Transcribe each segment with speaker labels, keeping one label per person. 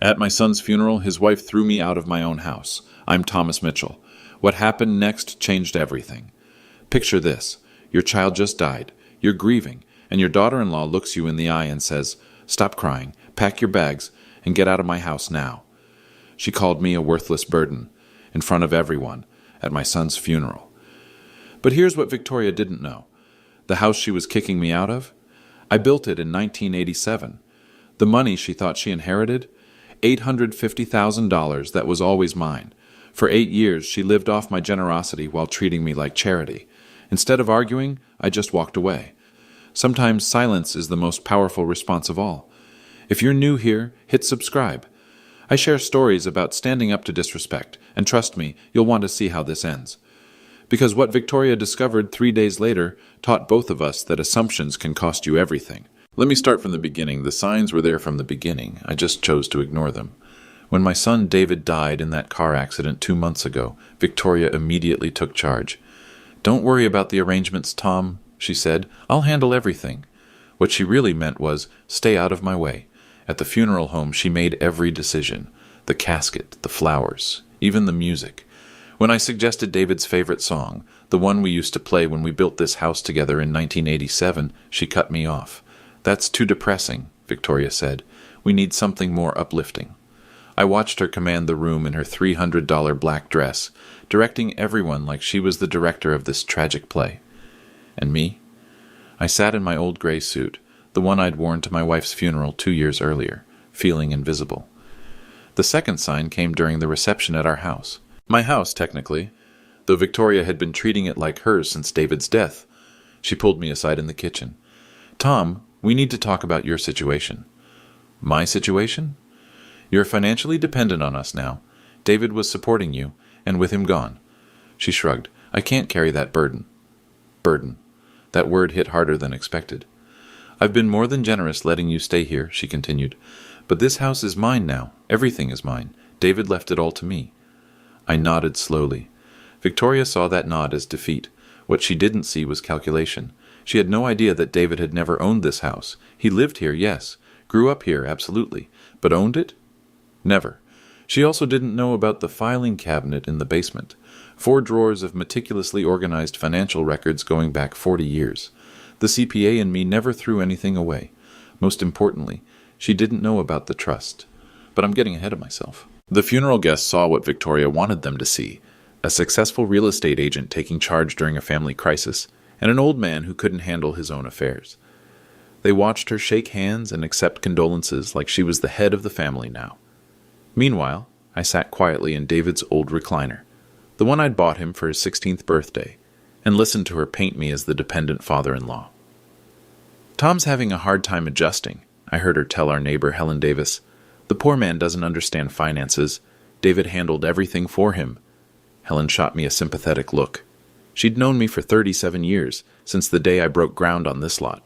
Speaker 1: At my son's funeral, his wife threw me out of my own house. I'm Thomas Mitchell. What happened next changed everything. Picture this. Your child just died. You're grieving, and your daughter-in-law looks you in the eye and says, "Stop crying, pack your bags, and get out of my house now." She called me a worthless burden, in front of everyone, at my son's funeral. But here's what Victoria didn't know. The house she was kicking me out of? I built it in 1987. The money she thought she inherited? $850,000 that was always mine. For 8 years, she lived off my generosity while treating me like charity. Instead of arguing, I just walked away. Sometimes silence is the most powerful response of all. If you're new here, hit subscribe. I share stories about standing up to disrespect, and trust me, you'll want to see how this ends. Because what Victoria discovered 3 days later taught both of us that assumptions can cost you everything. Let me start from the beginning. The signs were there from the beginning. I just chose to ignore them. When my son David died in that car accident 2 months ago, Victoria immediately took charge. "Don't worry about the arrangements, Tom," she said. "I'll handle everything." What she really meant was, stay out of my way. At the funeral home, she made every decision. The casket, the flowers, even the music. When I suggested David's favorite song, the one we used to play when we built this house together in 1987, she cut me off. "That's too depressing," Victoria said. "We need something more uplifting." I watched her command the room in her $300 black dress, directing everyone like she was the director of this tragic play. And me? I sat in my old gray suit, the one I'd worn to my wife's funeral 2 years earlier, feeling invisible. The second sign came during the reception at our house. My house, technically, though Victoria had been treating it like hers since David's death. She pulled me aside in the kitchen. "Tom, we need to talk about your situation." "My situation?" "You're financially dependent on us now. David was supporting you, and with him gone." She shrugged. "I can't carry that burden." Burden. That word hit harder than expected. "I've been more than generous letting you stay here," she continued. "But this house is mine now. Everything is mine. David left it all to me." I nodded slowly. Victoria saw that nod as defeat. What she didn't see was calculation. She had no idea that David had never owned this house. He lived here, yes. Grew up here, absolutely. But owned it? Never. She also didn't know about the filing cabinet in the basement. 4 drawers of meticulously organized financial records going back 40 years. The CPA in me never threw anything away. Most importantly, she didn't know about the trust. But I'm getting ahead of myself. The funeral guests saw what Victoria wanted them to see. A successful real estate agent taking charge during a family crisis, and an old man who couldn't handle his own affairs. They watched her shake hands and accept condolences like she was the head of the family now. Meanwhile, I sat quietly in David's old recliner, the one I'd bought him for his 16th birthday, and listened to her paint me as the dependent father-in-law. "Tom's having a hard time adjusting," I heard her tell our neighbor Helen Davis. "The poor man doesn't understand finances. David handled everything for him." Helen shot me a sympathetic look. She'd known me for 37 years, since the day I broke ground on this lot.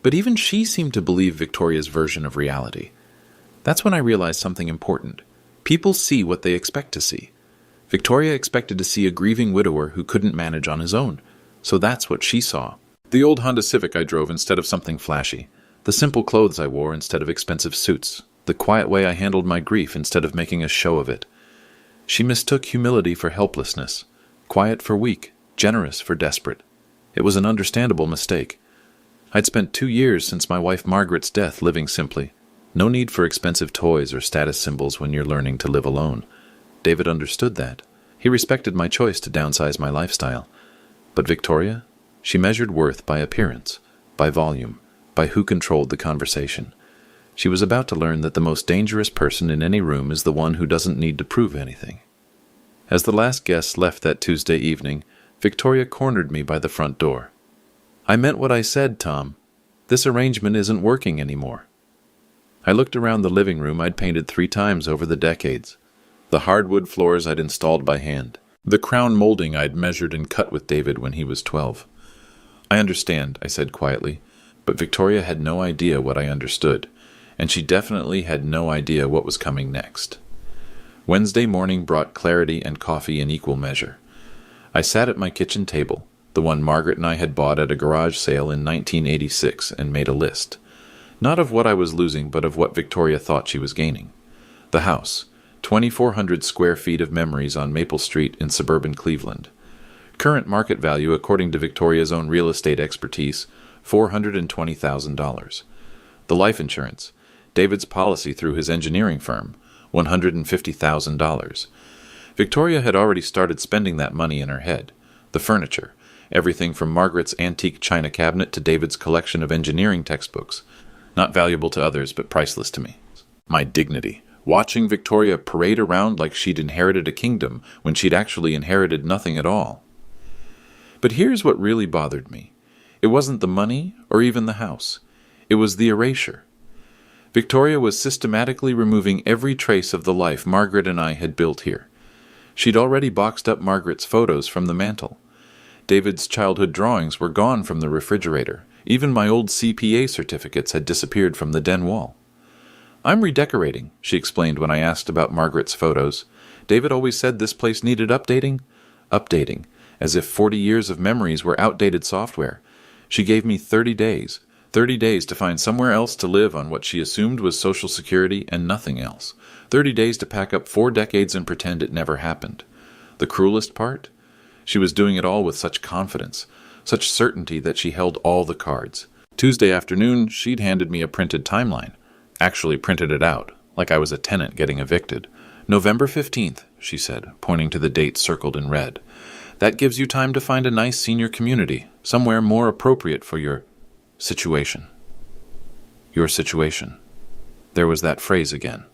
Speaker 1: But even she seemed to believe Victoria's version of reality. That's when I realized something important. People see what they expect to see. Victoria expected to see a grieving widower who couldn't manage on his own. So that's what she saw. The old Honda Civic I drove instead of something flashy. The simple clothes I wore instead of expensive suits. The quiet way I handled my grief instead of making a show of it. She mistook humility for helplessness, quiet for weak, generous for desperate. It was an understandable mistake. I'd spent 2 years since my wife Margaret's death living simply. No need for expensive toys or status symbols when you're learning to live alone. David understood that. He respected my choice to downsize my lifestyle. But Victoria? She measured worth by appearance, by volume, by who controlled the conversation. She was about to learn that the most dangerous person in any room is the one who doesn't need to prove anything. As the last guests left that Tuesday evening, Victoria cornered me by the front door. "I meant what I said, Tom. This arrangement isn't working anymore." I looked around the living room I'd painted 3 times over the decades. The hardwood floors I'd installed by hand. The crown molding I'd measured and cut with David when he was 12. "I understand," I said quietly, but Victoria had no idea what I understood, and she definitely had no idea what was coming next. Wednesday morning brought clarity and coffee in equal measure. I sat at my kitchen table, the one Margaret and I had bought at a garage sale in 1986, and made a list. Not of what I was losing, but of what Victoria thought she was gaining. The house, 2,400 square feet of memories on Maple Street in suburban Cleveland. Current market value, according to Victoria's own real estate expertise, $420,000. The life insurance, David's policy through his engineering firm, $150,000. Victoria had already started spending that money in her head. The furniture, everything from Margaret's antique china cabinet to David's collection of engineering textbooks, not valuable to others but priceless to me. My dignity, watching Victoria parade around like she'd inherited a kingdom when she'd actually inherited nothing at all. But here's what really bothered me. It wasn't the money or even the house. It was the erasure. Victoria was systematically removing every trace of the life Margaret and I had built here. She'd already boxed up Margaret's photos from the mantel. David's childhood drawings were gone from the refrigerator. Even my old CPA certificates had disappeared from the den wall. "I'm redecorating," she explained when I asked about Margaret's photos. "David always said this place needed updating." Updating, as if 40 years of memories were outdated software. She gave me 30 days. 30 days to find somewhere else to live on what she assumed was Social Security and nothing else. 30 days to pack up 4 decades and pretend it never happened. The cruelest part? She was doing it all with such confidence, such certainty that she held all the cards. Tuesday afternoon, she'd handed me a printed timeline. Actually printed it out, like I was a tenant getting evicted. "November 15th, she said, pointing to the date circled in red. "That gives you time to find a nice senior community, somewhere more appropriate for your situation." Your situation. There was that phrase again.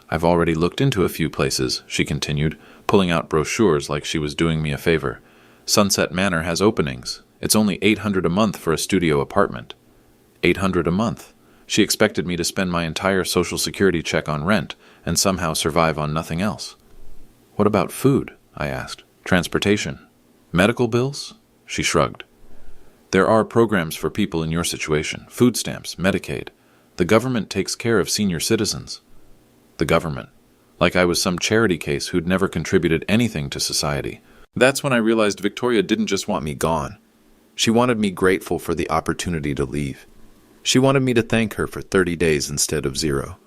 Speaker 1: "I've already looked into a few places," she continued, pulling out brochures like she was doing me a favor. "Sunset Manor has openings. It's only $800 a month for a studio apartment." $800 a month. She expected me to spend my entire Social Security check on rent and somehow survive on nothing else. "What about food?" I asked. "Transportation? Medical bills?" She shrugged. "There are programs for people in your situation. Food stamps, Medicaid. The government takes care of senior citizens." The government. Like I was some charity case who'd never contributed anything to society. That's when I realized Victoria didn't just want me gone. She wanted me grateful for the opportunity to leave. She wanted me to thank her for 30 days instead of 0,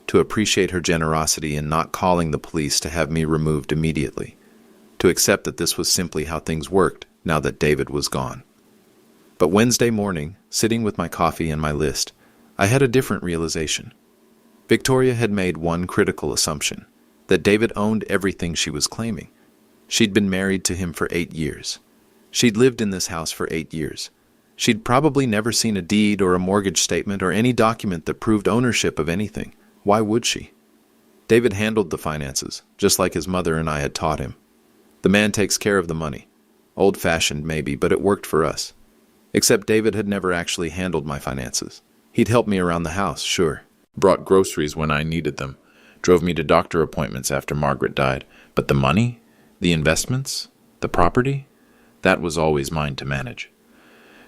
Speaker 1: to appreciate her generosity in not calling the police to have me removed immediately, to accept that this was simply how things worked now that David was gone. But Wednesday morning, sitting with my coffee and my list, I had a different realization. Victoria had made one critical assumption, that David owned everything she was claiming. She'd been married to him for 8 years. She'd lived in this house for 8 years. She'd probably never seen a deed or a mortgage statement or any document that proved ownership of anything. Why would she? David handled the finances, just like his mother and I had taught him. The man takes care of the money. Old-fashioned maybe, but it worked for us. Except David had never actually handled my finances. He'd helped me around the house, sure. Brought groceries when I needed them. Drove me to doctor appointments after Margaret died. But the money? The investments? The property? That was always mine to manage.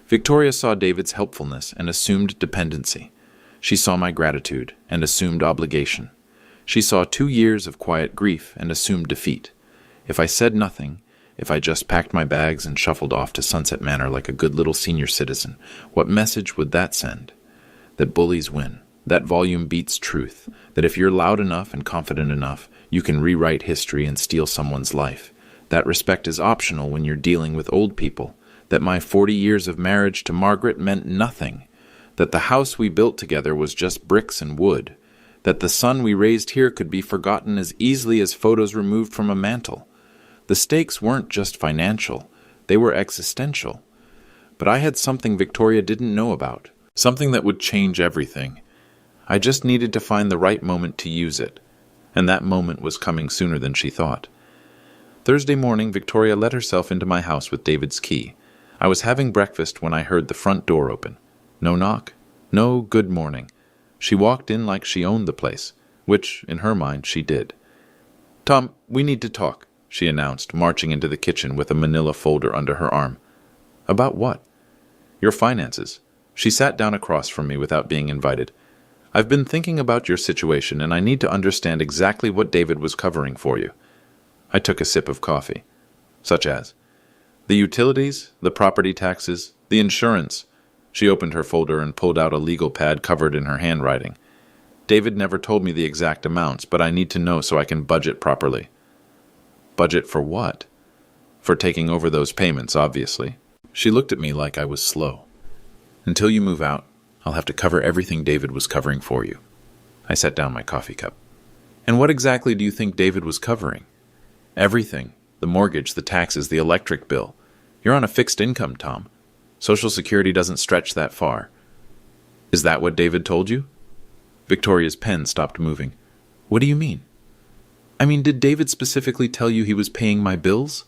Speaker 1: Victoria saw David's helpfulness and assumed dependency. She saw my gratitude and assumed obligation. She saw 2 years of quiet grief and assumed defeat. If I said nothing, if I just packed my bags and shuffled off to Sunset Manor like a good little senior citizen, what message would that send? That bullies win. That volume beats truth. That if you're loud enough and confident enough, you can rewrite history and steal someone's life. That respect is optional when you're dealing with old people. That my 40 years of marriage to Margaret meant nothing. That the house we built together was just bricks and wood. That the son we raised here could be forgotten as easily as photos removed from a mantel. The stakes weren't just financial. They were existential. But I had something Victoria didn't know about. Something that would change everything. I just needed to find the right moment to use it. And that moment was coming sooner than she thought. Thursday morning, Victoria let herself into my house with David's key. I was having breakfast when I heard the front door open. No knock. No good morning. She walked in like she owned the place, which, in her mind, she did. "Tom, we need to talk," she announced, marching into the kitchen with a manila folder under her arm. "About what?" "Your finances." She sat down across from me without being invited. "I've been thinking about your situation, and I need to understand exactly what David was covering for you." I took a sip of coffee. "Such as?" "The utilities, the property taxes, the insurance." She opened her folder and pulled out a legal pad covered in her handwriting. David never told me the exact amounts, but I need to know so I can budget properly. Budget for what? For taking over those payments, obviously. She looked at me like I was slow. Until you move out, I'll have to cover everything David was covering for you. I set down my coffee cup. And what exactly do you think David was covering? Everything. The mortgage, the taxes, the electric bill. You're on a fixed income, Tom. Social Security doesn't stretch that far. Is that what David told you? Victoria's pen stopped moving. What do you mean? I mean, did David specifically tell you he was paying my bills?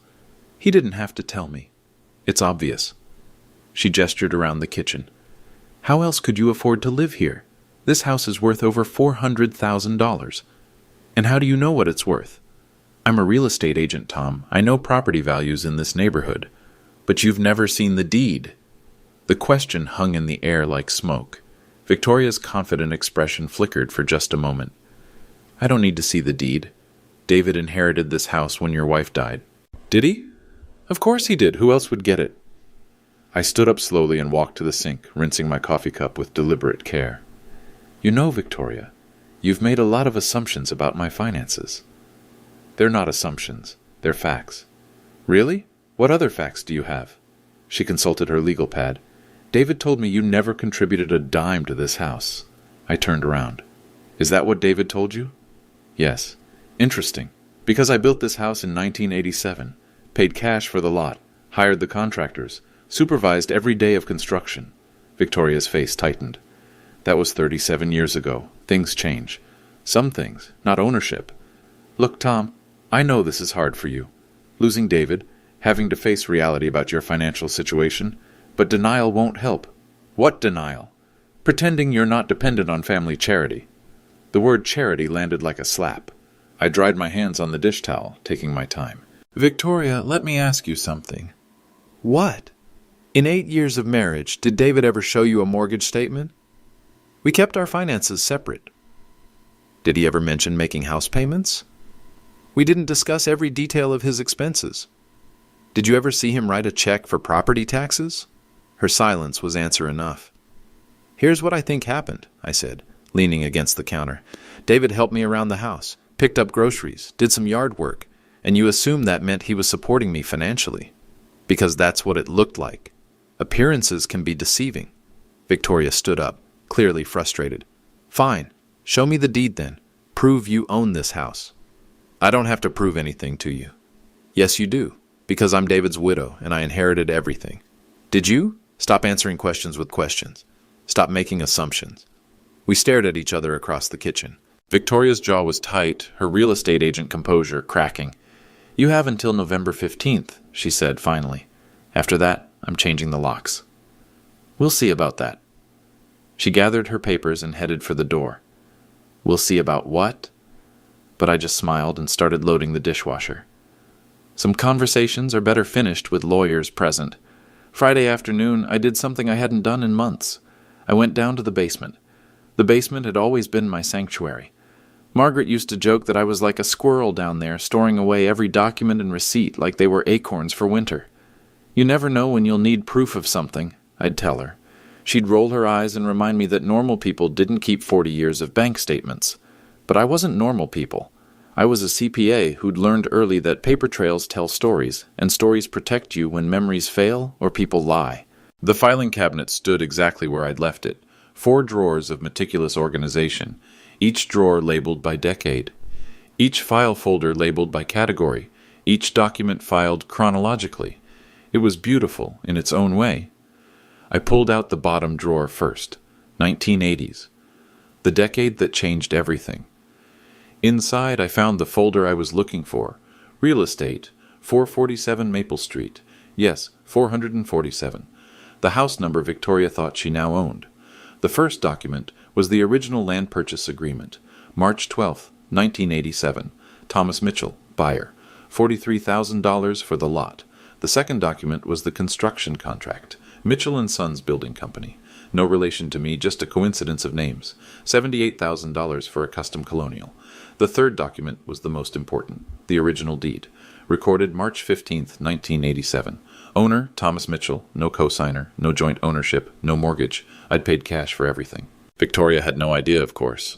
Speaker 1: He didn't have to tell me. It's obvious. She gestured around the kitchen. How else could you afford to live here? This house is worth over $400,000. And how do you know what it's worth? I'm a real estate agent, Tom. I know property values in this neighborhood. But you've never seen the deed. The question hung in the air like smoke. Victoria's confident expression flickered for just a moment. I don't need to see the deed. David inherited this house when your wife died. Did he? Of course he did. Who else would get it? I stood up slowly and walked to the sink, rinsing my coffee cup with deliberate care. You know, Victoria, you've made a lot of assumptions about my finances. They're not assumptions. They're facts. Really? What other facts do you have? She consulted her legal pad. David told me you never contributed a dime to this house. I turned around. Is that what David told you? Yes. Interesting. Because I built this house in 1987, paid cash for the lot, hired the contractors, supervised every day of construction. Victoria's face tightened. That was 37 years ago. Things change. Some things, not ownership. Look, Tom, I know this is hard for you. Losing David, having to face reality about your financial situation, but denial won't help. What denial? Pretending you're not dependent on family charity. The word charity landed like a slap. I dried my hands on the dish towel, taking my time. Victoria, let me ask you something. What? In 8 years of marriage, did David ever show you a mortgage statement? We kept our finances separate. Did he ever mention making house payments? We didn't discuss every detail of his expenses. Did you ever see him write a check for property taxes? Her silence was answer enough. Here's what I think happened, I said, leaning against the counter. David helped me around the house, picked up groceries, did some yard work, and you assumed that meant he was supporting me financially. Because that's what it looked like. Appearances can be deceiving. Victoria stood up, clearly frustrated. Fine. Show me the deed then. Prove you own this house. I don't have to prove anything to you. Yes, you do, because I'm David's widow and I inherited everything. Did you? Stop answering questions with questions. Stop making assumptions. We stared at each other across the kitchen. Victoria's jaw was tight, her real estate agent composure cracking. You have until November 15th, she said finally. After that, I'm changing the locks. We'll see about that. She gathered her papers and headed for the door. We'll see about what? But I just smiled and started loading the dishwasher. Some conversations are better finished with lawyers present. Friday afternoon, I did something I hadn't done in months. I went down to the basement. The basement had always been my sanctuary. Margaret used to joke that I was like a squirrel down there, storing away every document and receipt like they were acorns for winter. You never know when you'll need proof of something, I'd tell her. She'd roll her eyes and remind me that normal people didn't keep 40 years of bank statements. But I wasn't normal people. I was a CPA who'd learned early that paper trails tell stories, and stories protect you when memories fail or people lie. The filing cabinet stood exactly where I'd left it, 4 drawers of meticulous organization, each drawer labeled by decade, each file folder labeled by category, each document filed chronologically. It was beautiful in its own way. I pulled out the bottom drawer first, 1980s, the decade that changed everything. Inside, I found the folder I was looking for, real estate, 447 Maple Street. Yes, 447. The house number Victoria thought she now owned. The first document was the original land purchase agreement, March 12, 1987. Thomas Mitchell, buyer, $43,000 for the lot. The second document was the construction contract, Mitchell & Sons Building Company. No relation to me, just a coincidence of names. $78,000 for a custom colonial. The third document was the most important, the original deed, recorded March 15, 1987. Owner, Thomas Mitchell, no cosigner, no joint ownership, no mortgage. I'd paid cash for everything. Victoria had no idea, of course.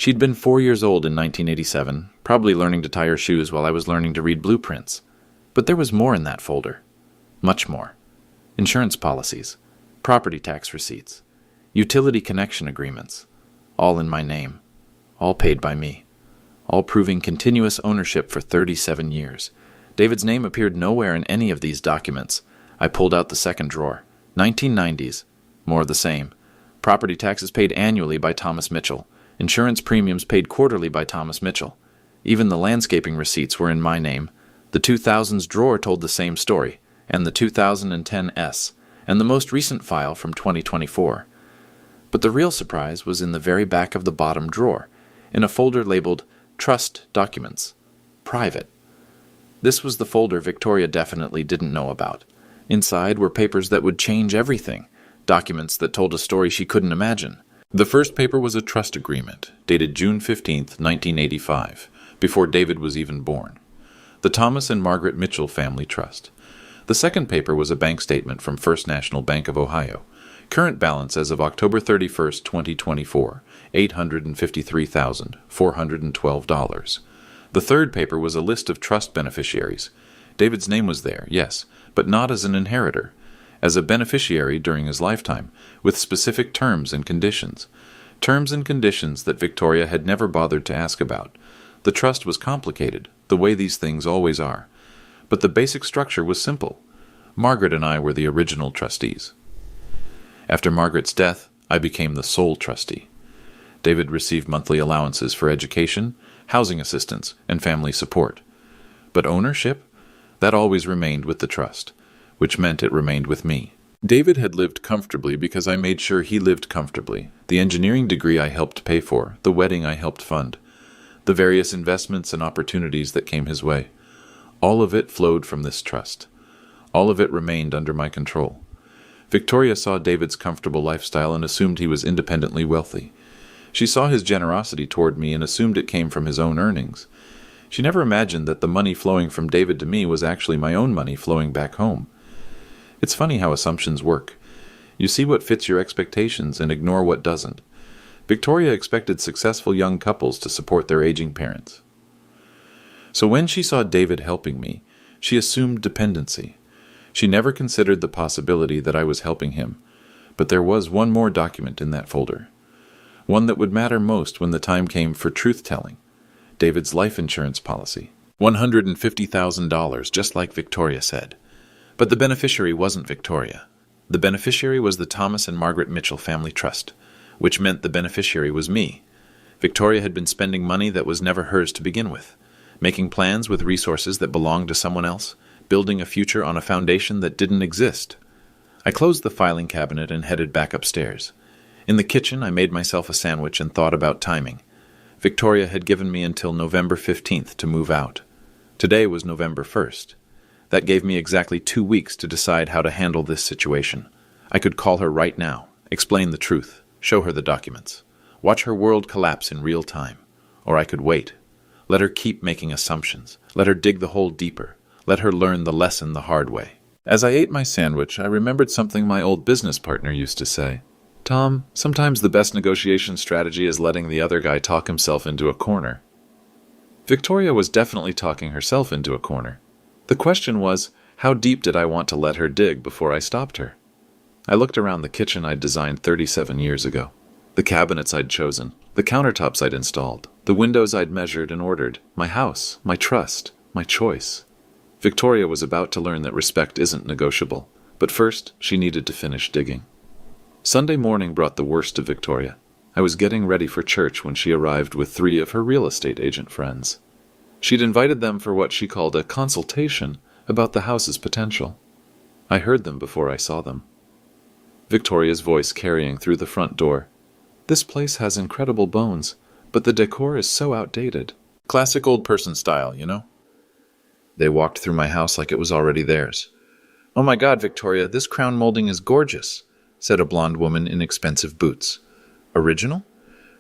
Speaker 1: She'd been 4 years old in 1987, probably learning to tie her shoes while I was learning to read blueprints. But there was more in that folder. Much more. Insurance policies, property tax receipts, utility connection agreements, all in my name, all paid by me, all proving continuous ownership for 37 years. David's name appeared nowhere in any of these documents. I pulled out the second drawer. 1990s. More of the same. Property taxes paid annually by Thomas Mitchell. Insurance premiums paid quarterly by Thomas Mitchell. Even the landscaping receipts were in my name. The 2000s drawer told the same story, and the 2010 S, and the most recent file from 2024. But the real surprise was in the very back of the bottom drawer, in a folder labeled Trust Documents. Private. This was the folder Victoria definitely didn't know about. Inside were papers that would change everything, documents that told a story she couldn't imagine. The first paper was a trust agreement, dated June 15, 1985, before David was even born. The Thomas and Margaret Mitchell Family Trust. The second paper was a bank statement from First National Bank of Ohio. Current balance as of October 31, 2024, $853,412. The third paper was a list of trust beneficiaries. David's name was there, yes, but not as an inheritor, as a beneficiary during his lifetime, with specific terms and conditions. Terms and conditions that Victoria had never bothered to ask about. The trust was complicated, the way these things always are. But the basic structure was simple. Margaret and I were the original trustees. After Margaret's death, I became the sole trustee. David received monthly allowances for education, housing assistance, and family support. But ownership? That always remained with the trust, which meant it remained with me. David had lived comfortably because I made sure he lived comfortably. The engineering degree I helped pay for, the wedding I helped fund, the various investments and opportunities that came his way. All of it flowed from this trust. All of it remained under my control. Victoria saw David's comfortable lifestyle and assumed he was independently wealthy. She saw his generosity toward me and assumed it came from his own earnings. She never imagined that the money flowing from David to me was actually my own money flowing back home. It's funny how assumptions work. You see what fits your expectations and ignore what doesn't. Victoria expected successful young couples to support their aging parents. So when she saw David helping me, she assumed dependency. She never considered the possibility that I was helping him. But there was one more document in that folder. One that would matter most when the time came for truth-telling. David's life insurance policy. $150,000, just like Victoria said. But the beneficiary wasn't Victoria. The beneficiary was the Thomas and Margaret Mitchell Family Trust, which meant the beneficiary was me. Victoria had been spending money that was never hers to begin with, making plans with resources that belonged to someone else, building a future on a foundation that didn't exist. I closed the filing cabinet and headed back upstairs. In the kitchen, I made myself a sandwich and thought about timing. Victoria had given me until November 15th to move out. Today was November 1st. That gave me exactly 2 weeks to decide how to handle this situation. I could call her right now, explain the truth, show her the documents, watch her world collapse in real time. Or I could wait. Let her keep making assumptions. Let her dig the hole deeper. Let her learn the lesson the hard way. As I ate my sandwich, I remembered something my old business partner used to say. Tom, sometimes the best negotiation strategy is letting the other guy talk himself into a corner. Victoria was definitely talking herself into a corner. The question was, how deep did I want to let her dig before I stopped her? I looked around the kitchen I'd designed 37 years ago. The cabinets I'd chosen, the countertops I'd installed, the windows I'd measured and ordered, my house, my trust, my choice. Victoria was about to learn that respect isn't negotiable, but first she needed to finish digging. Sunday morning brought the worst of Victoria. I was getting ready for church when she arrived with 3 of her real estate agent friends. She'd invited them for what she called a consultation about the house's potential. I heard them before I saw them. Victoria's voice carrying through the front door. This place has incredible bones, but the decor is so outdated. Classic old person style, you know? They walked through my house like it was already theirs. Oh my God, Victoria, this crown molding is gorgeous, said a blonde woman in expensive boots. Original?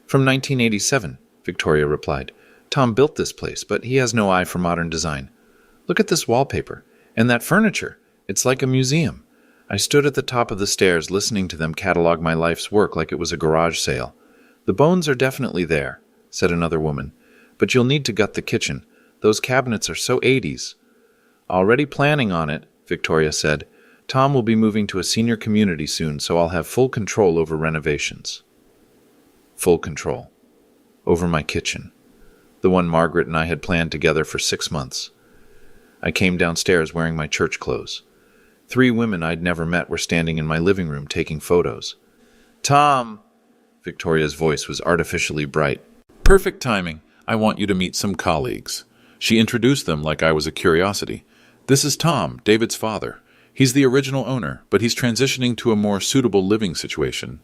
Speaker 1: From 1987, Victoria replied. Tom built this place, but he has no eye for modern design. Look at this wallpaper, and that furniture. It's like a museum. I stood at the top of the stairs listening to them catalog my life's work like it was a garage sale. The bones are definitely there. said another woman. But you'll need to gut the kitchen. Those cabinets are so 80s. Already planning on it, Victoria said. Tom will be moving to a senior community soon, so I'll have full control over renovations. Full control. Over my kitchen. The one Margaret and I had planned together for 6 months. I came downstairs wearing my church clothes. 3 women I'd never met were standing in my living room taking photos. Tom! Victoria's voice was artificially bright. Perfect timing. I want you to meet some colleagues. She introduced them like I was a curiosity. This is Tom, David's father. He's the original owner, but he's transitioning to a more suitable living situation.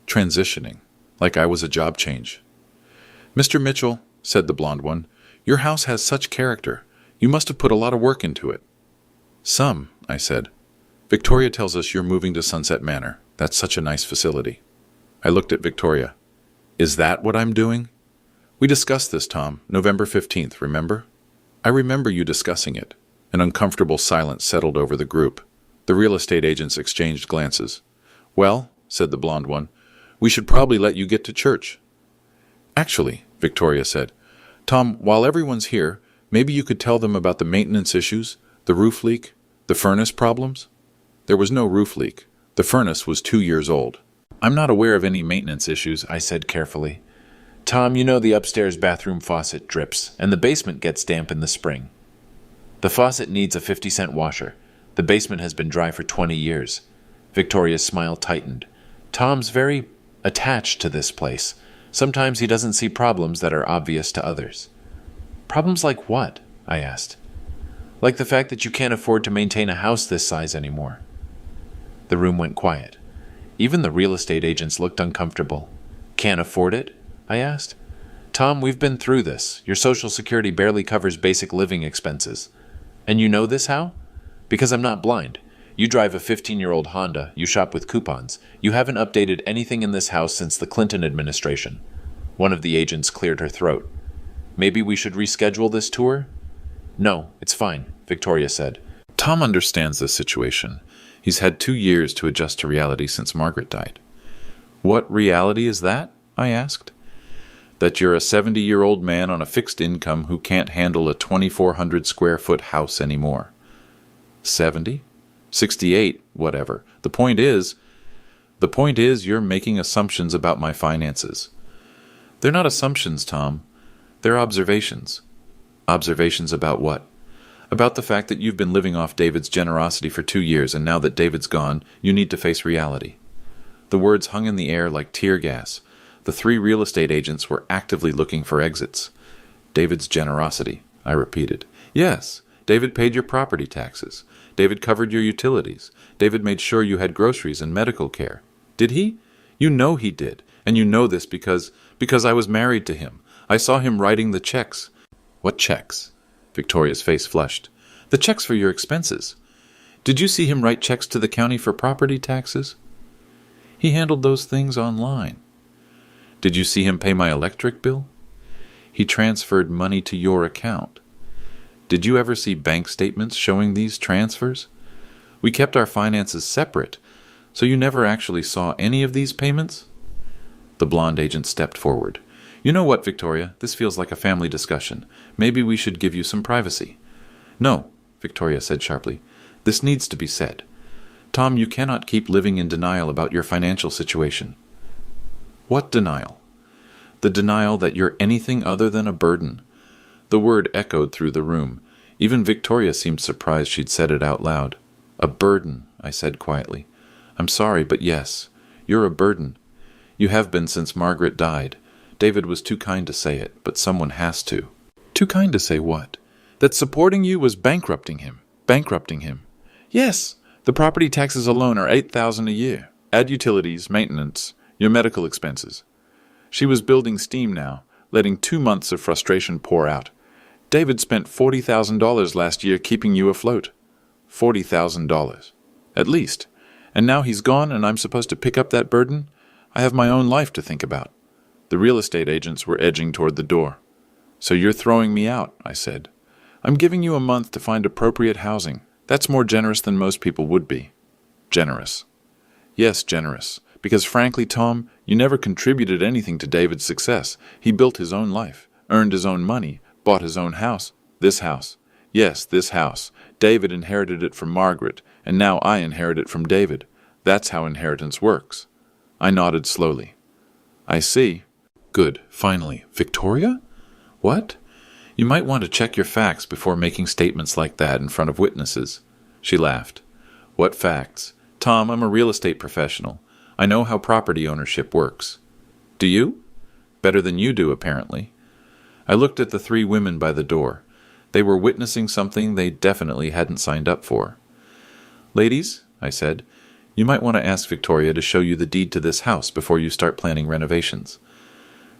Speaker 1: Transitioning. Like I was a job change. Mr. Mitchell, said the blonde one, your house has such character. You must have put a lot of work into it. Some, I said. Victoria tells us you're moving to Sunset Manor. That's such a nice facility. I looked at Victoria. Is that what I'm doing? We discussed this, Tom, November 15th, remember? I remember you discussing it. An uncomfortable silence settled over the group. The real estate agents exchanged glances. Well, said the blonde one, we should probably let you get to church. Actually, Victoria said, Tom, while everyone's here, maybe you could tell them about the maintenance issues, the roof leak, the furnace problems? There was no roof leak. The furnace was 2 years old. I'm not aware of any maintenance issues, I said carefully. Tom, you know the upstairs bathroom faucet drips, and the basement gets damp in the spring. The faucet needs a 50-cent washer. The basement has been dry for 20 years. Victoria's smile tightened. Tom's very attached to this place. Sometimes he doesn't see problems that are obvious to others. Problems like what? I asked. Like the fact that you can't afford to maintain a house this size anymore. The room went quiet. Even the real estate agents looked uncomfortable. Can't afford it? I asked. Tom, we've been through this. Your Social Security barely covers basic living expenses. And you know this how? Because I'm not blind. You drive a 15-year-old Honda. You shop with coupons. You haven't updated anything in this house since the Clinton administration. One of the agents cleared her throat. Maybe we should reschedule this tour? No, it's fine, Victoria said. Tom understands this situation. He's had 2 years to adjust to reality since Margaret died. What reality is that? I asked. That you're a 70-year-old man on a fixed income who can't handle a 2,400-square-foot house anymore. 70? 68? Whatever. The point is you're making assumptions about my finances. They're not assumptions, Tom. They're observations. Observations about what? About the fact that you've been living off David's generosity for 2 years, and now that David's gone, you need to face reality. The words hung in the air like tear gas. The 3 real estate agents were actively looking for exits. David's generosity, I repeated. Yes, David paid your property taxes. David covered your utilities. David made sure you had groceries and medical care. Did he? You know he did, and you know this because I was married to him. I saw him writing the checks. What checks? Victoria's face flushed. The checks for your expenses. Did you see him write checks to the county for property taxes? He handled those things online. Did you see him pay my electric bill? He transferred money to your account. Did you ever see bank statements showing these transfers? We kept our finances separate, so you never actually saw any of these payments? The blonde agent stepped forward. You know what, Victoria? This feels like a family discussion. Maybe we should give you some privacy. No, Victoria said sharply. This needs to be said. Tom, you cannot keep living in denial about your financial situation. What denial? The denial that you're anything other than a burden. The word echoed through the room. Even Victoria seemed surprised she'd said it out loud. A burden, I said quietly. I'm sorry, but yes, you're a burden. You have been since Margaret died. David was too kind to say it, but someone has to. Too kind to say what? That supporting you was bankrupting him. Bankrupting him. Yes, the property taxes alone are $8,000 a year. Add utilities, maintenance, your medical expenses. She was building steam now, letting 2 months of frustration pour out. David spent $40,000 last year keeping you afloat. $40,000. At least. And now he's gone and I'm supposed to pick up that burden? I have my own life to think about. The real estate agents were edging toward the door. So you're throwing me out, I said. I'm giving you a month to find appropriate housing. That's more generous than most people would be. Generous. Yes, generous. Because frankly, Tom, you never contributed anything to David's success. He built his own life, earned his own money, bought his own house. This house. Yes, this house. David inherited it from Margaret, and now I inherit it from David. That's how inheritance works. I nodded slowly. I see. Good. Finally. Victoria? What? You might want to check your facts before making statements like that in front of witnesses. She laughed. What facts? Tom, I'm a real estate professional. I know how property ownership works. Do you? Better than you do, apparently. I looked at the three women by the door. They were witnessing something they definitely hadn't signed up for. Ladies, I said, you might want to ask Victoria to show you the deed to this house before you start planning renovations.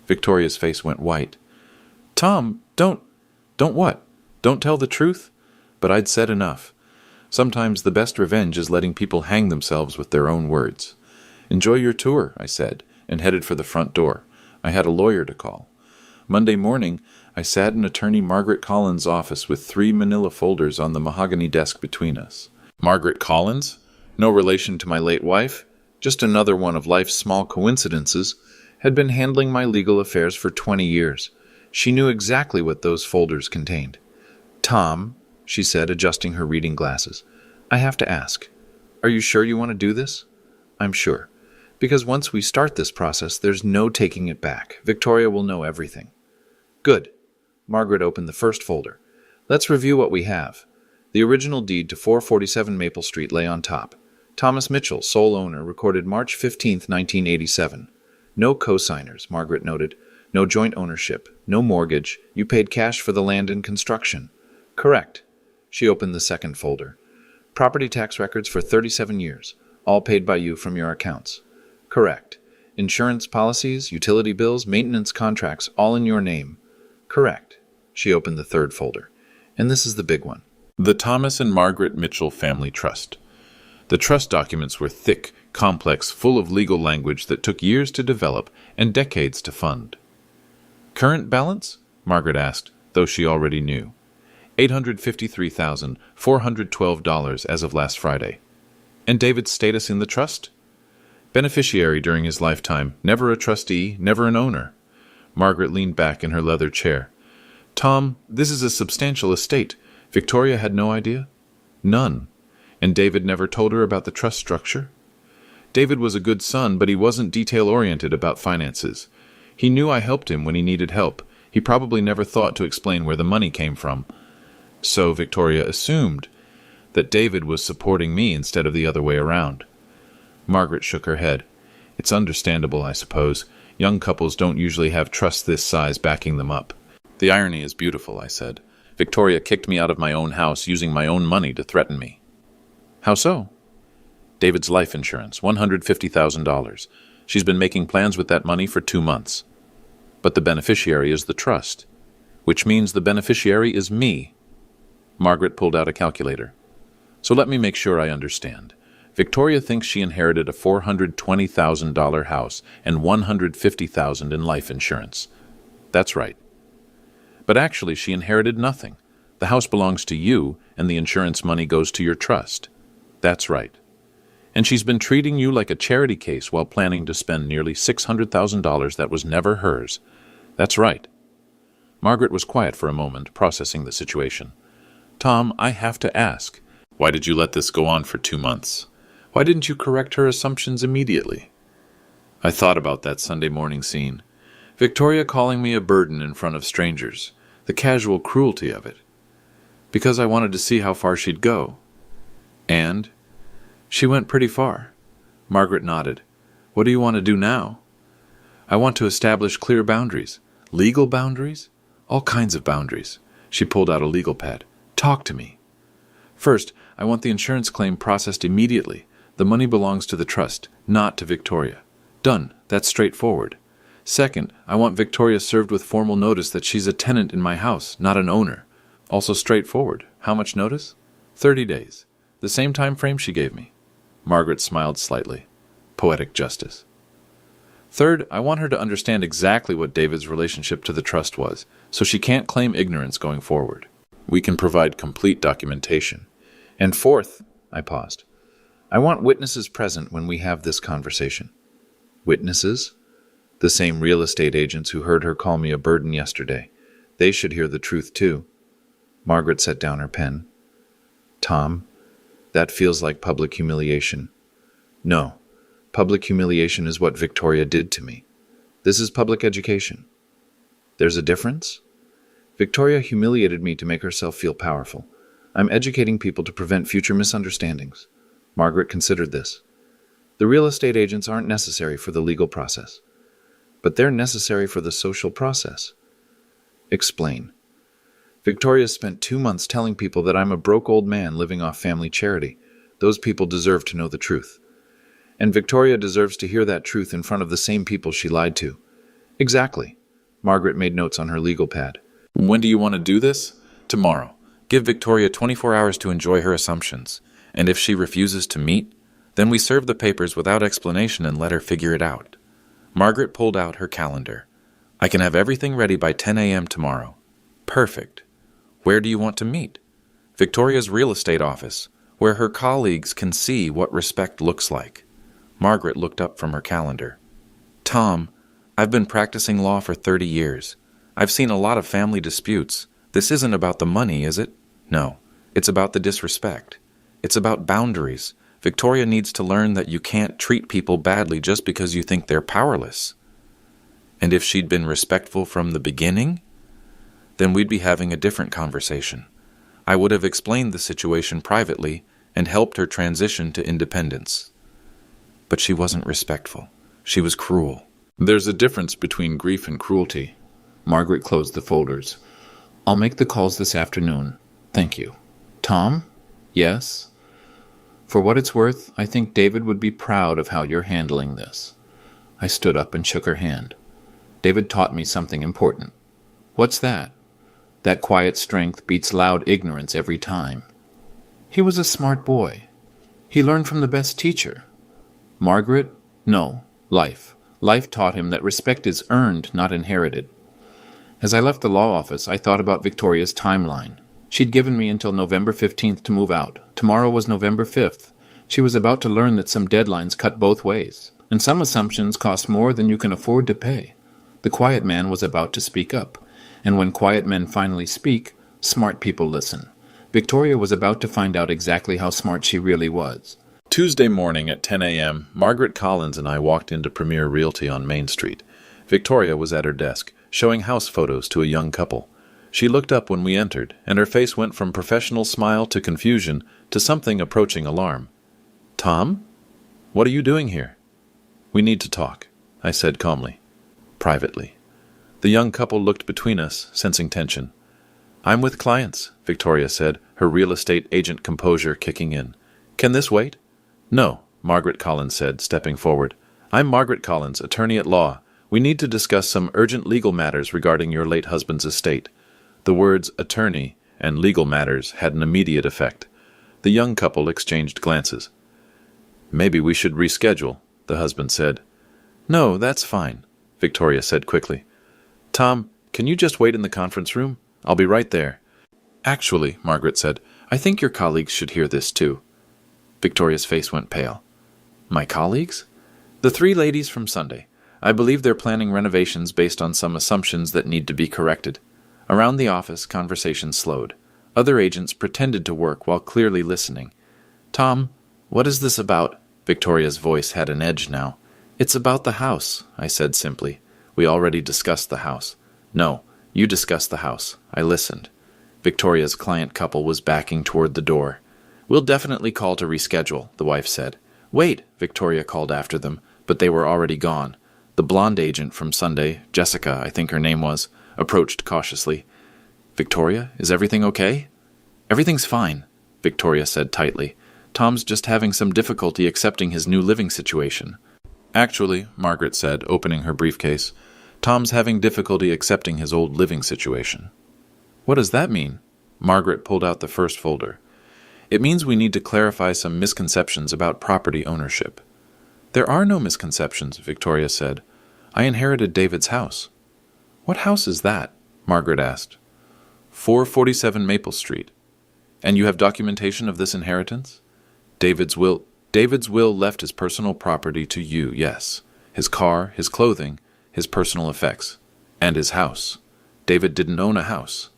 Speaker 1: Victoria's face went white. Tom, don't what? Don't tell the truth? But I'd said enough. Sometimes the best revenge is letting people hang themselves with their own words. Enjoy your tour, I said, and headed for the front door. I had a lawyer to call. Monday morning, I sat in attorney Margaret Collins' office with 3 manila folders on the mahogany desk between us. Margaret Collins? No relation to my late wife, just another one of life's small coincidences, had been handling my legal affairs for 20 years. She knew exactly what those folders contained. Tom, she said, adjusting her reading glasses, I have to ask, are you sure you want to do this? I'm sure. Because once we start this process, there's no taking it back. Victoria will know everything. Good. Margaret opened the first folder. Let's review what we have. The original deed to 447 Maple Street lay on top. Thomas Mitchell, sole owner, recorded March 15, 1987. No co-signers, Margaret noted. No joint ownership. No mortgage. You paid cash for the land and construction. Correct. She opened the second folder. Property tax records for 37 years. All paid by you from your accounts. Correct. Insurance policies, utility bills, maintenance contracts, all in your name. Correct. She opened the third folder. And this is the big one. The Thomas and Margaret Mitchell Family Trust. The trust documents were thick, complex, full of legal language that took years to develop and decades to fund. Current balance? Margaret asked, though she already knew. $853,412 as of last Friday. And David's status in the trust? Beneficiary during his lifetime, never a trustee, never an owner. Margaret leaned back in her leather chair. Tom, this is a substantial estate. Victoria had no idea? None. And David never told her about the trust structure? David was a good son, but he wasn't detail-oriented about finances. He knew I helped him when he needed help. He probably never thought to explain where the money came from. So Victoria assumed that David was supporting me instead of the other way around. Margaret shook her head. It's understandable, I suppose. Young couples don't usually have trust this size backing them up. The irony is beautiful, I said. Victoria kicked me out of my own house using my own money to threaten me. How so? David's life insurance, $150,000. She's been making plans with that money for 2 months. But the beneficiary is the trust, which means the beneficiary is me. Margaret pulled out a calculator. So let me make sure I understand. Victoria thinks she inherited a $420,000 house and $150,000 in life insurance. That's right. But actually she inherited nothing. The house belongs to you, and the insurance money goes to your trust. That's right. And she's been treating you like a charity case while planning to spend nearly $600,000 that was never hers. That's right. Margaret was quiet for a moment, processing the situation. Tom, I have to ask, why did you let this go on for 2 months? Why didn't you correct her assumptions immediately? I thought about that Sunday morning scene. Victoria calling me a burden in front of strangers. The casual cruelty of it. Because I wanted to see how far she'd go. And she went pretty far. Margaret nodded. What do you want to do now? I want to establish clear boundaries. Legal boundaries? All kinds of boundaries. She pulled out a legal pad. Talk to me. First, I want the insurance claim processed immediately. The money belongs to the trust, not to Victoria. Done. That's straightforward. Second, I want Victoria served with formal notice that she's a tenant in my house, not an owner. Also straightforward. How much notice? 30 days. The same time frame she gave me. Margaret smiled slightly. Poetic justice. Third, I want her to understand exactly what David's relationship to the trust was, so she can't claim ignorance going forward. We can provide complete documentation. And fourth, I paused, I want witnesses present when we have this conversation. Witnesses? The same real estate agents who heard her call me a burden yesterday. They should hear the truth too. Margaret set down her pen. Tom, that feels like public humiliation. No, public humiliation is what Victoria did to me. This is public education. There's a difference? Victoria humiliated me to make herself feel powerful. I'm educating people to prevent future misunderstandings. Margaret considered this. The real estate agents aren't necessary for the legal process, but they're necessary for the social process. Explain. Victoria spent 2 months telling people that I'm a broke old man living off family charity. Those people deserve to know the truth. And Victoria deserves to hear that truth in front of the same people she lied to. Exactly. Margaret made notes on her legal pad. When do you want to do this? Tomorrow. Give Victoria 24 hours to enjoy her assumptions. And if she refuses to meet, then we serve the papers without explanation and let her figure it out. Margaret pulled out her calendar. I can have everything ready by 10 a.m. tomorrow. Perfect. Where do you want to meet? Victoria's real estate office, where her colleagues can see what respect looks like. Margaret looked up from her calendar. Tom, I've been practicing law for 30 years. I've seen a lot of family disputes. This isn't about the money, is it? No, it's about the disrespect. It's about boundaries. Victoria needs to learn that you can't treat people badly just because you think they're powerless. And if she'd been respectful from the beginning, then we'd be having a different conversation. I would have explained the situation privately and helped her transition to independence. But she wasn't respectful. She was cruel. There's a difference between grief and cruelty. Margaret closed the folders. I'll make the calls this afternoon. Thank you. Tom? Yes? For what it's worth, I think David would be proud of how you're handling this. I stood up and shook her hand. David taught me something important. What's that? That quiet strength beats loud ignorance every time. He was a smart boy. He learned from the best teacher. Margaret? No, life. Life taught him that respect is earned, not inherited. As I left the law office, I thought about Victoria's timeline. She'd given me until November 15th to move out. Tomorrow was November 5th. She was about to learn that some deadlines cut both ways, and some assumptions cost more than you can afford to pay. The quiet man was about to speak up, and when quiet men finally speak, smart people listen. Victoria was about to find out exactly how smart she really was. Tuesday morning at 10 a.m., Margaret Collins and I walked into Premier Realty on Main Street. Victoria was at her desk, showing house photos to a young couple. She looked up when we entered, and her face went from professional smile to confusion to something approaching alarm. Tom? What are you doing here? We need to talk, I said calmly. Privately. The young couple looked between us, sensing tension. I'm with clients, Victoria said, her real estate agent composure kicking in. Can this wait? No, Margaret Collins said, stepping forward. I'm Margaret Collins, attorney at law. We need to discuss some urgent legal matters regarding your late husband's estate. The words attorney and legal matters had an immediate effect. The young couple exchanged glances. Maybe we should reschedule, the husband said. No, that's fine, Victoria said quickly. Tom, can you just wait in the conference room? I'll be right there. Actually, Margaret said, I think your colleagues should hear this too. Victoria's face went pale. My colleagues? The 3 ladies from Sunday. I believe they're planning renovations based on some assumptions that need to be corrected. Around the office, conversation slowed. Other agents pretended to work while clearly listening. Tom, what is this about? Victoria's voice had an edge now. It's about the house, I said simply. We already discussed the house. No, you discussed the house. I listened. Victoria's client couple was backing toward the door. We'll definitely call to reschedule, the wife said. Wait, Victoria called after them, but they were already gone. The blonde agent from Sunday, Jessica, I think her name was, approached cautiously. Victoria, is everything okay? Everything's fine, Victoria said tightly. Tom's just having some difficulty accepting his new living situation. Actually, Margaret said, opening her briefcase, Tom's having difficulty accepting his old living situation. What does that mean? Margaret pulled out the first folder. It means we need to clarify some misconceptions about property ownership. There are no misconceptions, Victoria said. I inherited David's house. What house is that? Margaret asked. 447 Maple Street. And you have documentation of this inheritance? David's will left his personal property to you, yes. His car, his clothing, his personal effects, and his house. David didn't own a house.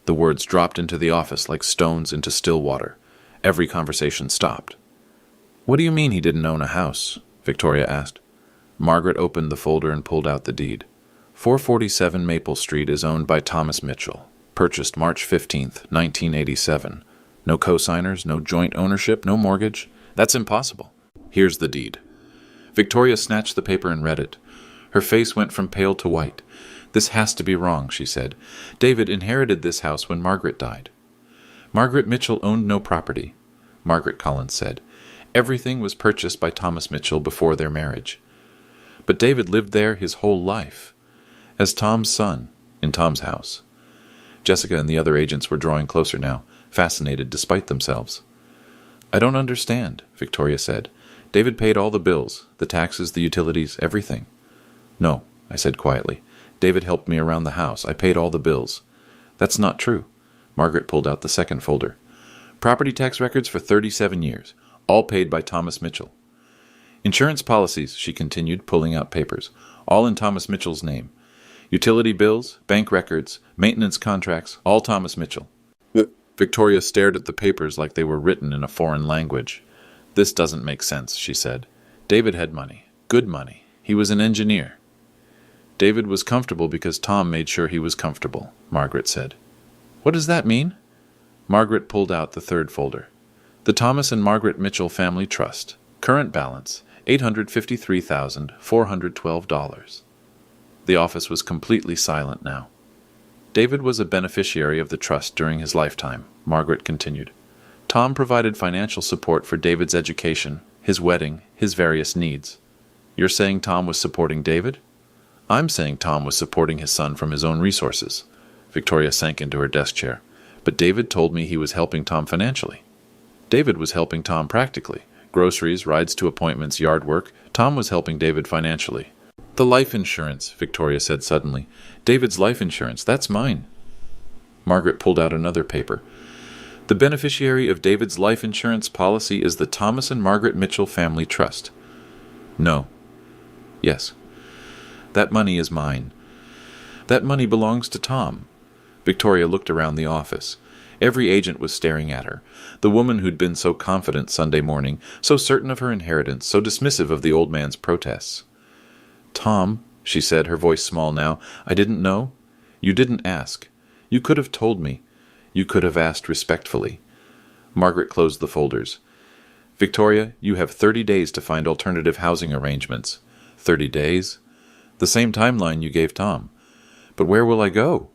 Speaker 1: The words dropped into the office like stones into still water. Every conversation stopped. "What do you mean he didn't own a house?" Victoria asked. Margaret opened the folder and pulled out the deed. 447 Maple Street is owned by Thomas Mitchell. Purchased March 15th, 1987. No co-signers, no joint ownership, no mortgage. That's impossible. Here's the deed. Victoria snatched the paper and read it. Her face went from pale to white. "This has to be wrong," she said. "David inherited this house when Margaret died." "Margaret Mitchell owned no property," Margaret Collins said. "Everything was purchased by Thomas Mitchell before their marriage. But David lived there his whole life, as Tom's son, in Tom's house." Jessica and the other agents were drawing closer now, fascinated despite themselves. "I don't understand," Victoria said. "David paid all the bills, the taxes, the utilities, everything." "No," I said quietly. "David helped me around the house. I paid all the bills." "That's not true." Margaret pulled out the second folder. "Property tax records for 37 years, all paid by Thomas Mitchell. Insurance policies," she continued, pulling out papers, "all in Thomas Mitchell's name. Utility bills, bank records, maintenance contracts, all Thomas Mitchell." Victoria stared at the papers like they were written in a foreign language. "This doesn't make sense," she said. "David had money, good money. He was an engineer." "David was comfortable because Tom made sure he was comfortable," Margaret said. "What does that mean?" Margaret pulled out the third folder. "The Thomas and Margaret Mitchell Family Trust. Current balance, $853,412. The office was completely silent now. "David was a beneficiary of the trust during his lifetime," Margaret continued. "Tom provided financial support for David's education, his wedding, his various needs. You're saying Tom was supporting David?" "I'm saying Tom was supporting his son from his own resources." Victoria sank into her desk chair. "But David told me he was helping Tom financially." "David was helping Tom practically. Groceries, rides to appointments, yard work. Tom was helping David financially." "The life insurance," Victoria said suddenly. "David's life insurance, that's mine." Margaret pulled out another paper. "The beneficiary of David's life insurance policy is the Thomas and Margaret Mitchell Family Trust." "No." "Yes." "That money is mine." "That money belongs to Tom." Victoria looked around the office. Every agent was staring at her. The woman who'd been so confident Sunday morning, so certain of her inheritance, so dismissive of the old man's protests. "Tom," she said, her voice small now, "I didn't know. You didn't ask. You could have told me. You could have asked respectfully." Margaret closed the folders. "Victoria, you have 30 days to find alternative housing arrangements." 30 days? The same timeline you gave Tom. "But where will I go?"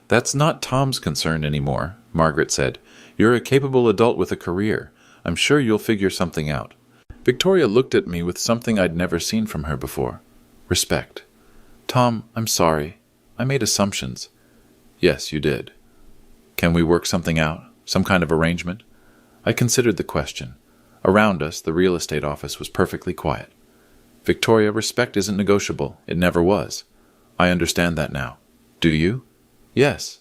Speaker 1: "That's not Tom's concern anymore," Margaret said. "You're a capable adult with a career. I'm sure you'll figure something out." Victoria looked at me with something I'd never seen from her before. Respect. "Tom, I'm sorry. I made assumptions." "Yes, you did. Can we work something out? Some kind of arrangement?" I considered the question. Around us, the real estate office was perfectly quiet. "Victoria, respect isn't negotiable. It never was. I understand that now. Do you?" "Yes."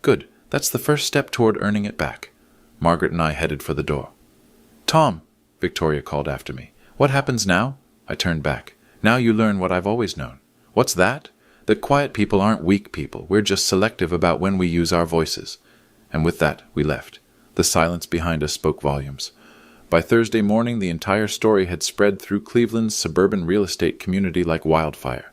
Speaker 1: "Good. That's the first step toward earning it back." Margaret and I headed for the door. "Tom," Victoria called after me. "What happens now?" I turned back. "Now you learn what I've always known." "What's that?" "That quiet people aren't weak people. We're just selective about when we use our voices." And with that, we left. The silence behind us spoke volumes. By Thursday morning, the entire story had spread through Cleveland's suburban real estate community like wildfire.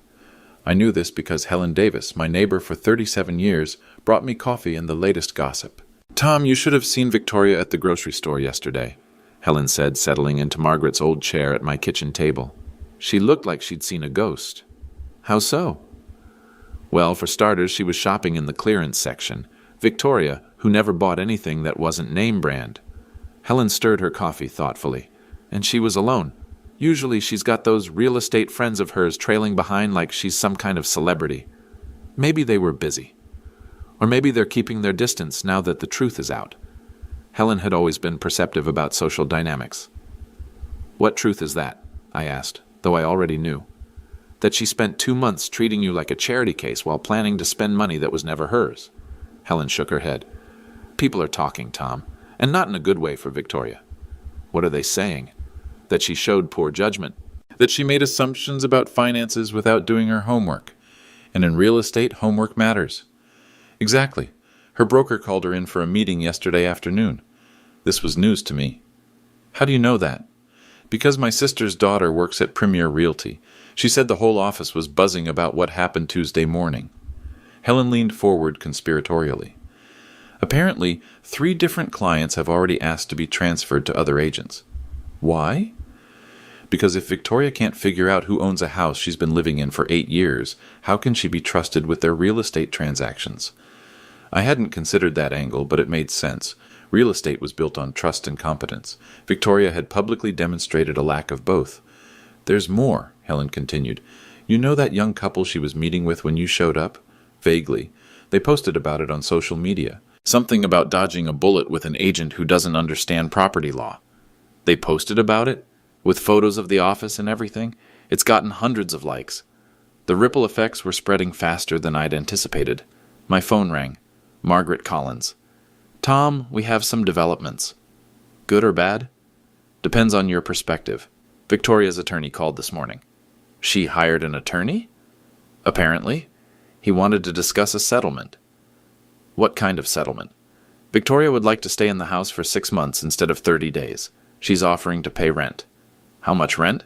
Speaker 1: I knew this because Helen Davis, my neighbor for 37 years, brought me coffee and the latest gossip. "Tom, you should have seen Victoria at the grocery store yesterday," Helen said, settling into Margaret's old chair at my kitchen table. "She looked like she'd seen a ghost." "How so?" "Well, for starters, she was shopping in the clearance section. Victoria, who never bought anything that wasn't name brand." Helen stirred her coffee thoughtfully. "And she was alone. Usually she's got those real estate friends of hers trailing behind like she's some kind of celebrity. Maybe they were busy. Or maybe they're keeping their distance now that the truth is out." Helen had always been perceptive about social dynamics. "What truth is that?" I asked, though I already knew. "That she spent 2 months treating you like a charity case while planning to spend money that was never hers." Helen shook her head. "People are talking, Tom, and not in a good way for Victoria." "What are they saying?" "That she showed poor judgment." that she made assumptions about finances without doing her homework. And in real estate, homework matters. Exactly. Her broker called her in for a meeting yesterday afternoon. This was news to me. How do you know that? Because my sister's daughter works at Premier Realty. She said the whole office was buzzing about what happened Tuesday morning. Helen leaned forward conspiratorially. Apparently, 3 different clients have already asked to be transferred to other agents. Why? Because if Victoria can't figure out who owns a house she's been living in for 8 years, how can she be trusted with their real estate transactions? I hadn't considered that angle, but it made sense. Real estate was built on trust and competence. Victoria had publicly demonstrated a lack of both. There's more, Helen continued. You know that young couple she was meeting with when you showed up? Vaguely. They posted about it on social media. Something about dodging a bullet with an agent who doesn't understand property law. They posted about it? With photos of the office and everything? It's gotten hundreds of likes. The ripple effects were spreading faster than I'd anticipated. My phone rang. Margaret Collins. Tom, we have some developments. Good or bad? Depends on your perspective. Victoria's attorney called this morning. She hired an attorney? Apparently. He wanted to discuss a settlement. What kind of settlement? Victoria would like to stay in the house for 6 months instead of 30 days. She's offering to pay rent. How much rent?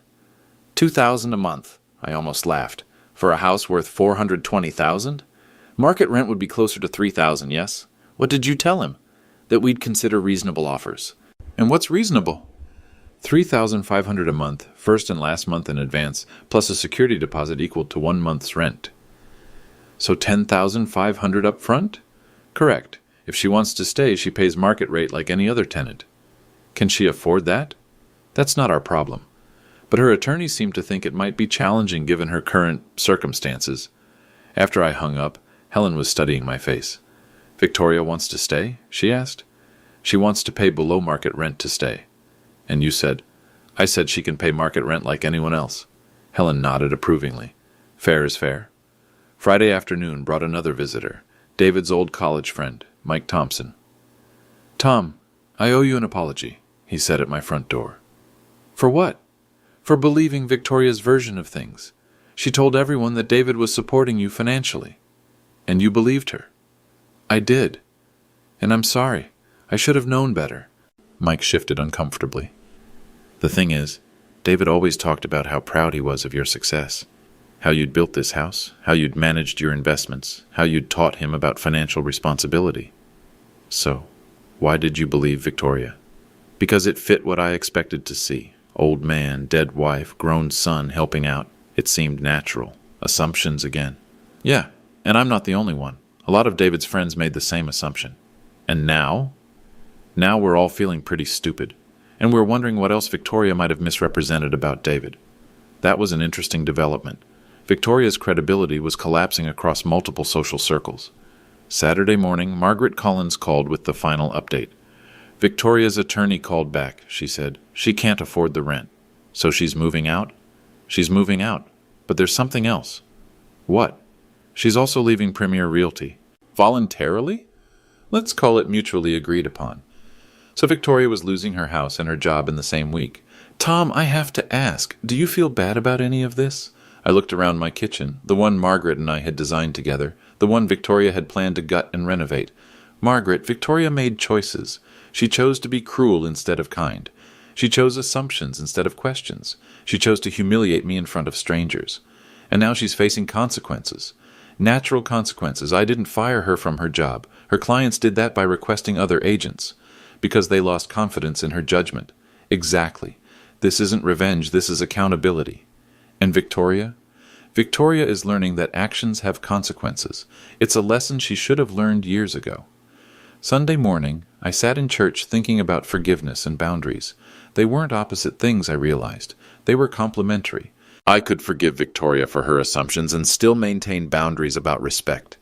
Speaker 1: $2,000 a month. I almost laughed. For a house worth $420,000? Market rent would be closer to $3,000, yes? What did you tell him? That we'd consider reasonable offers. And what's reasonable? $3,500 a month, first and last month in advance, plus a security deposit equal to 1 month's rent. So $10,500 up front? Correct. If she wants to stay, she pays market rate like any other tenant. Can she afford that? That's not our problem. But her attorney seemed to think it might be challenging given her current circumstances. After I hung up, Helen was studying my face. Victoria wants to stay? She asked. She wants to pay below market rent to stay. And you said? I said she can pay market rent like anyone else. Helen nodded approvingly. Fair is fair. Friday afternoon brought another visitor, David's old college friend, Mike Thompson. Tom, I owe you an apology, he said at my front door. For what? For believing Victoria's version of things. She told everyone that David was supporting you financially. And you believed her. I did. And I'm sorry. I should have known better. Mike shifted uncomfortably. The thing is, David always talked about how proud he was of your success. How you'd built this house, how you'd managed your investments, how you'd taught him about financial responsibility. So, why did you believe Victoria? Because it fit what I expected to see. Old man, dead wife, grown son helping out. It seemed natural. Assumptions again. Yeah, and I'm not the only one. A lot of David's friends made the same assumption. And now? Now we're all feeling pretty stupid. And we're wondering what else Victoria might have misrepresented about David. That was an interesting development. Victoria's credibility was collapsing across multiple social circles. Saturday morning, Margaret Collins called with the final update. Victoria's attorney called back, she said. She can't afford the rent. So she's moving out? She's moving out. But there's something else. What? She's also leaving Premier Realty. Voluntarily? Let's call it mutually agreed upon. So Victoria was losing her house and her job in the same week. Tom, I have to ask, do you feel bad about any of this? I looked around my kitchen, the one Margaret and I had designed together, the one Victoria had planned to gut and renovate. Margaret, Victoria made choices. She chose to be cruel instead of kind. She chose assumptions instead of questions. She chose to humiliate me in front of strangers. And now she's facing consequences. Natural consequences. I didn't fire her from her job. Her clients did that by requesting other agents. Because they lost confidence in her judgment. Exactly. This isn't revenge, this is accountability. And Victoria? Victoria is learning that actions have consequences. It's a lesson she should have learned years ago. Sunday morning, I sat in church thinking about forgiveness and boundaries. They weren't opposite things, I realized. They were complementary. I could forgive Victoria for her assumptions and still maintain boundaries about respect.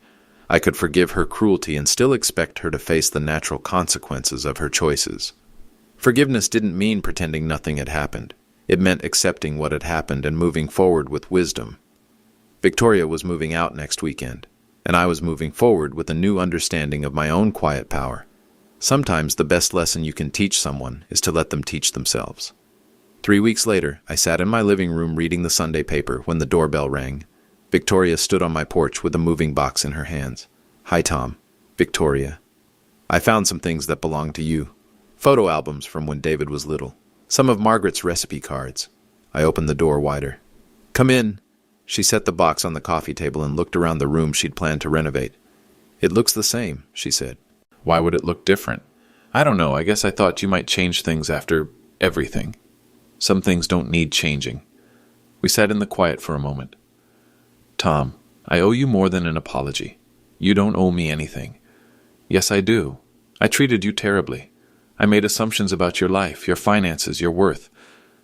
Speaker 1: I could forgive her cruelty and still expect her to face the natural consequences of her choices. Forgiveness didn't mean pretending nothing had happened. It meant accepting what had happened and moving forward with wisdom. Victoria was moving out next weekend, and I was moving forward with a new understanding of my own quiet power. Sometimes the best lesson you can teach someone is to let them teach themselves.
Speaker 2: 3 weeks later, I sat in my living room reading the Sunday paper when the doorbell rang. Victoria stood on my porch with a moving box in her hands. "Hi, Tom." "Victoria. I found some things that belong to you. Photo albums from when David was little. Some of Margaret's recipe cards." I opened the door wider. "Come in." She set the box on the coffee table and looked around the room she'd planned to renovate. "It looks the same," she said.
Speaker 1: Why would it look different? I don't know. I guess I thought you might change things after everything. Some things don't need changing. We sat in the quiet for a moment. "Tom, I owe you more than an apology. You don't owe me anything." "Yes, I do. I treated you terribly. I made assumptions about your life, your finances, your worth.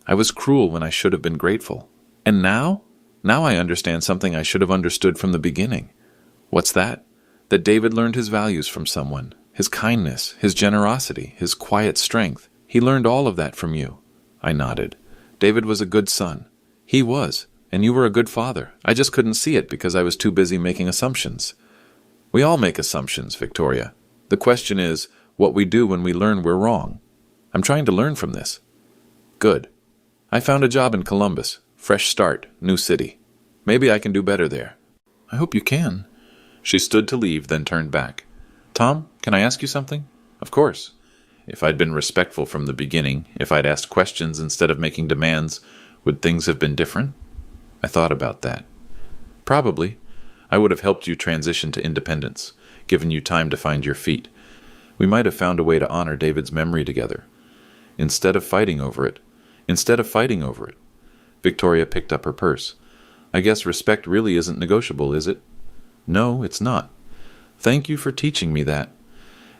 Speaker 1: I was cruel when I should have been grateful. And now? Now I understand something I should have understood from the beginning." "What's that?" "That David learned his values from someone. His kindness, his generosity, his quiet strength. He learned all of that from you." I nodded. "David was a good son." "He was, and you were a good father. I just couldn't see it because I was too busy making assumptions." "We all make assumptions, Victoria. The question is, what we do when we learn we're wrong. I'm trying to learn from this." "Good. I found a job in Columbus. Fresh start, new city. Maybe I can do better there." "I hope you can." She stood to leave, then turned back. "Tom, can I ask you something?" "Of course." If I'd been respectful from the beginning, if I'd asked questions instead of making demands, would things have been different? I thought about that. Probably. I would have helped you transition to independence, given you time to find your feet. We might have found a way to honor David's memory together. Instead of fighting over it. Victoria picked up her purse. "I guess respect really isn't negotiable, is it?" "No, it's not." "Thank you for teaching me that."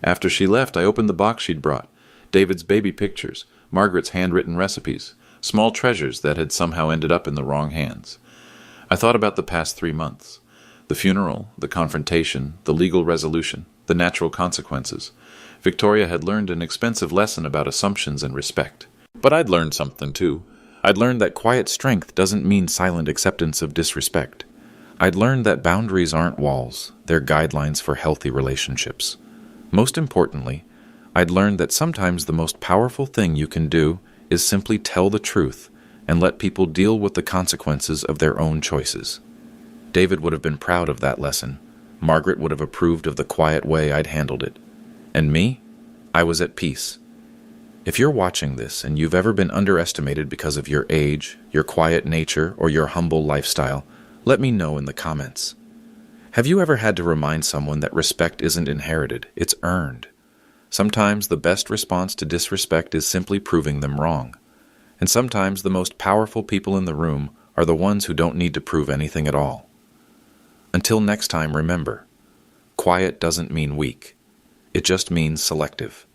Speaker 1: After she left, I opened the box she'd brought. David's baby pictures, Margaret's handwritten recipes, small treasures that had somehow ended up in the wrong hands. I thought about the past 3 months. The funeral, the confrontation, the legal resolution, the natural consequences. Victoria had learned an expensive lesson about assumptions and respect. But I'd learned something, too. I'd learned that quiet strength doesn't mean silent acceptance of disrespect. I'd learned that boundaries aren't walls, they're guidelines for healthy relationships. Most importantly, I'd learned that sometimes the most powerful thing you can do is simply tell the truth and let people deal with the consequences of their own choices. David would have been proud of that lesson. Margaret would have approved of the quiet way I'd handled it. And me? I was at peace. If you're watching this and you've ever been underestimated because of your age, your quiet nature, or your humble lifestyle, let me know in the comments. Have you ever had to remind someone that respect isn't inherited, it's earned? Sometimes the best response to disrespect is simply proving them wrong. And sometimes the most powerful people in the room are the ones who don't need to prove anything at all. Until next time, remember, quiet doesn't mean weak. It just means selective.